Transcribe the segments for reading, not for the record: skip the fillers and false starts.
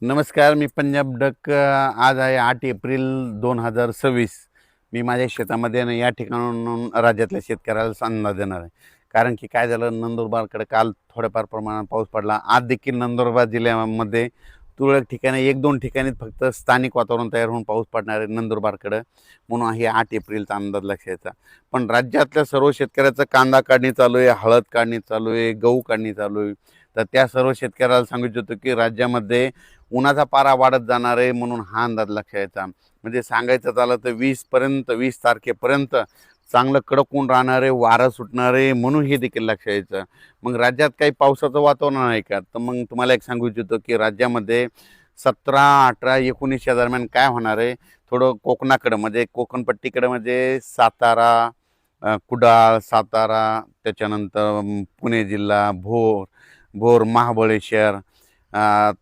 नमस्कार, मी पंजाब डक. आज आहे 8 एप्रिल 2026. मी माझ्या शेतामध्ये ना या ठिकाणाहून राज्यातल्या शेतकऱ्याला अंदाज देणार आहे. कारण की काय झालं, नंदुरबारकडे काल थोड्याफार प्रमाणात पाऊस पडला. आज देखील नंदुरबार जिल्ह्यामध्ये तुरळक ठिकाणी 1-2 ठिकाणी फक्त स्थानिक वातावरण तयार होऊन पाऊस पडणार आहे नंदुरबारकडं. म्हणून हे 8 एप्रिलचा अंदाज लक्षात. पण राज्यातल्या सर्व शेतकऱ्याचं कांदा काढणी चालू आहे, हळद काढणी चालू आहे, गहू काढणी चालू आहे. तर त्या सर्व शेतकऱ्याला सांगू इच्छितो की राज्यामध्ये उन्हाचा पारा वाढत जाणार आहे, म्हणून हा अंदाज लक्षात. म्हणजे सांगायचं झालं तर 20 तारखेपर्यंत चांगलं कडक ऊन राहणार आहे, वारं सुटणार आहे, म्हणून हे देखील लक्षात यायचं. मग राज्यात काही पावसाचं वातावरण आहे का? तर मग तुम्हाला एक सांगू इच्छितो की राज्यामध्ये 17, 18, 19 या दरम्यान काय होणार आहे, थोडं कोकणाकडं म्हणजे कोकणपट्टीकडं म्हणजे सातारा, कुडाळ, सातारा, त्याच्यानंतर पुणे जिल्हा, भोर, महाबळेश्वर,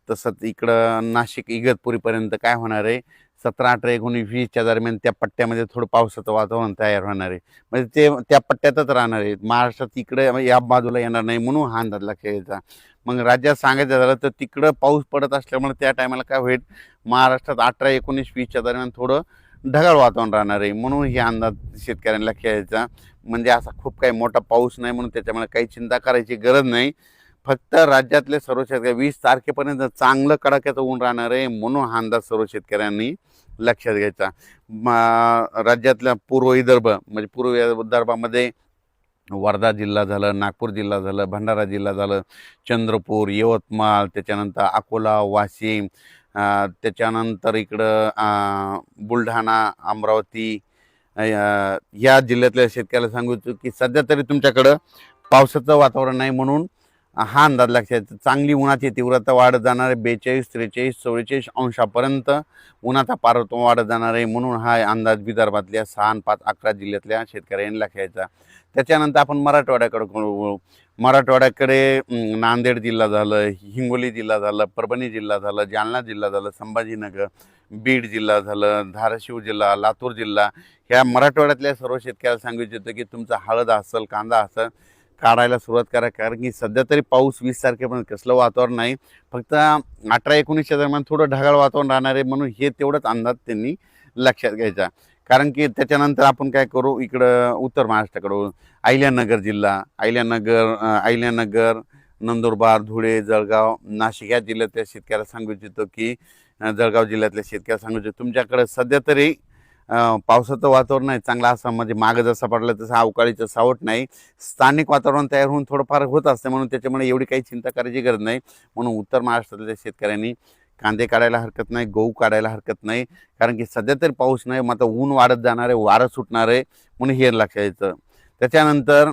तसंच इकडं नाशिक इगतपुरीपर्यंत काय होणार आहे, 17, 18, 19, 20च्या दरम्यान त्या पट्ट्यामध्ये थोडं पावसाचं वातावरण तयार होणार आहे. म्हणजे ते त्या पट्ट्यातच राहणार आहे. महाराष्ट्रात इकडे या बाजूला येणार नाही, म्हणून हा अंदाज लक्षात घ्यायचा. मग राज्यात सांगायचं झालं तर तिकडं पाऊस पडत असल्यामुळे त्या टायमाला काय होईल, महाराष्ट्रात 18, 19, 20च्या दरम्यान थोडं ढगाळ वातावरण राहणार आहे, म्हणून हे अंदाज शेतकऱ्यांना लक्षात घ्यायचा. म्हणजे असा खूप काही मोठा पाऊस नाही, म्हणून त्याच्यामुळे काही चिंता करायची गरज नाही. फक्त राज्यातले सर्व शेतकरी 20 तारखेपर्यंत चांगलं कडाक्याचं ऊन राहणार आहे, म्हणून हा अंदाज सर्व शेतकऱ्यांनी लक्षात घ्यायचा. राज्यातल्या पूर्व विदर्भ म्हणजे पूर्व विदर्भामध्ये वर्धा जिल्हा झालं, नागपूर जिल्हा झालं, भंडारा जिल्हा झालं, चंद्रपूर, यवतमाळ, त्याच्यानंतर अकोला, वाशिम, त्याच्यानंतर इकडं बुलढाणा, अमरावती, या जिल्ह्यातल्या शेतकऱ्याला सांगू इच्छितो की सध्या तरी तुमच्याकडं पावसाचं वातावरण नाही, म्हणून हा अंदाज लक्षात. चांगली उन्हाची तीव्रता वाढत जाणार आहे, 42, 43, 44 अंशापर्यंत उन्हाचा पारा वाढत जाणार आहे, म्हणून हा अंदाज विदर्भातल्या 6, 5, 11 जिल्ह्यातल्या शेतकऱ्यांनी लक्षायचा. त्याच्यानंतर आपण मराठवाड्याकडे वळू. मराठवाड्याकडे नांदेड जिल्हा झालं, हिंगोली जिल्हा झालं, परभणी जिल्हा झालं, जालना जिल्हा झालं, संभाजीनगर, बीड जिल्हा झालं, धाराशिव जिल्हा, लातूर जिल्हा, ह्या मराठवाड्यातल्या सर्व शेतकऱ्याला सांगू इच्छितो की तुमचा हळद असेल, कांदा असेल, काढायला सुरुवात करा. कारण की सध्या तरी पाऊस 20 तारखेपर्यंत कसलं वातावरण नाही, फक्त 18, 19च्या दरम्यान थोडं ढगाळ वातावरण राहणार आहे, म्हणून हे तेवढंच अंदाज त्यांनी लक्षात घ्यायचा. कारण की त्याच्यानंतर आपण काय करू, इकडं उत्तर महाराष्ट्राकडं अहिल्यानगर जिल्हा, अहिल्यानगर, नंदुरबार, धुळे, जळगाव, नाशिक या जिल्ह्यातल्या शेतकऱ्याला सांगू इच्छितो की जळगाव जिल्ह्यातल्या शेतकऱ्याला सांगू इच्छितो तुमच्याकडे सध्या तरी पावसाचं वातावरण आहे चांगला. असं म्हणजे मागं जसं पडलं तसं अवकाळीचं सावट नाही, स्थानिक वातावरण तयार होऊन थोडंफार होत असते, म्हणून त्याच्यामुळे एवढी काही चिंता करायची गरज नाही. म्हणून उत्तर महाराष्ट्रातल्या शेतकऱ्यांनी कांदे काढायला हरकत नाही, गहू काढायला हरकत नाही. कारण की सध्या तरी पाऊस नाही, मग आता ऊन वाढत जाणार आहे, वारं सुटणार आहे, म्हणून हे लक्षात यायचं. त्याच्यानंतर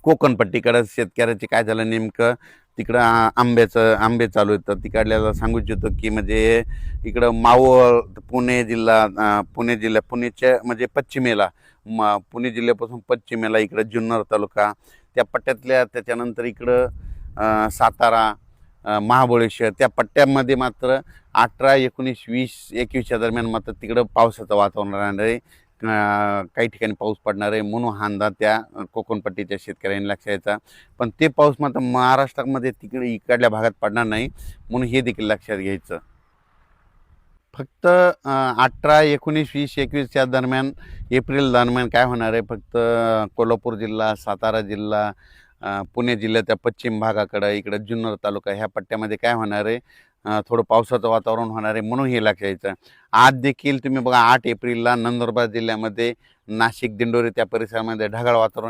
कोकणपट्टीकडं शेतकऱ्याचे काय झालं नेमकं, तिकडं आंबे चालू आहेत. तर तिकडल्याला सांगू इच्छितो की म्हणजे इकडं मावळ, पुणेच्या म्हणजे पश्चिमेला, पुणे जिल्ह्यापासून पश्चिमेला इकडं जुन्नर तालुका त्या पट्ट्यातल्या, त्याच्यानंतर इकडं सातारा, महाबळेश्वर त्या पट्ट्यामध्ये मात्र 18, 19, 20, 21च्या दरम्यान मात्र तिकडं पावसाचं वातावरण राहणार आहे. काही ठिकाणी पाऊस पडणार आहे, म्हणून हा अंदाज त्या कोकणपट्टीच्या शेतकऱ्यांनी लक्षात यायचा. पण ते पाऊस मात्र महाराष्ट्रामध्ये तिकडे इकडल्या भागात पडणार नाही, म्हणून हे देखील लक्षात घ्यायचं. फक्त 18, 19, 20, 21च्या दरम्यान एप्रिल दरम्यान काय होणार आहे, फक्त कोल्हापूर जिल्हा, सातारा जिल्हा, पुणे जिल्ह्याच्या पश्चिम भागाकडं इकडं जुन्नर तालुका ह्या पट्ट्यामध्ये काय होणार आहे, थोडं पावसाचं वातावरण होणार आहे, म्हणून हे लक्षात यायचं. आज देखील तुम्ही बघा 8 एप्रिलला नंदुरबार जिल्ह्यामध्ये नाशिक, दिंडोरी त्या परिसरामध्ये ढगाळ वातावरण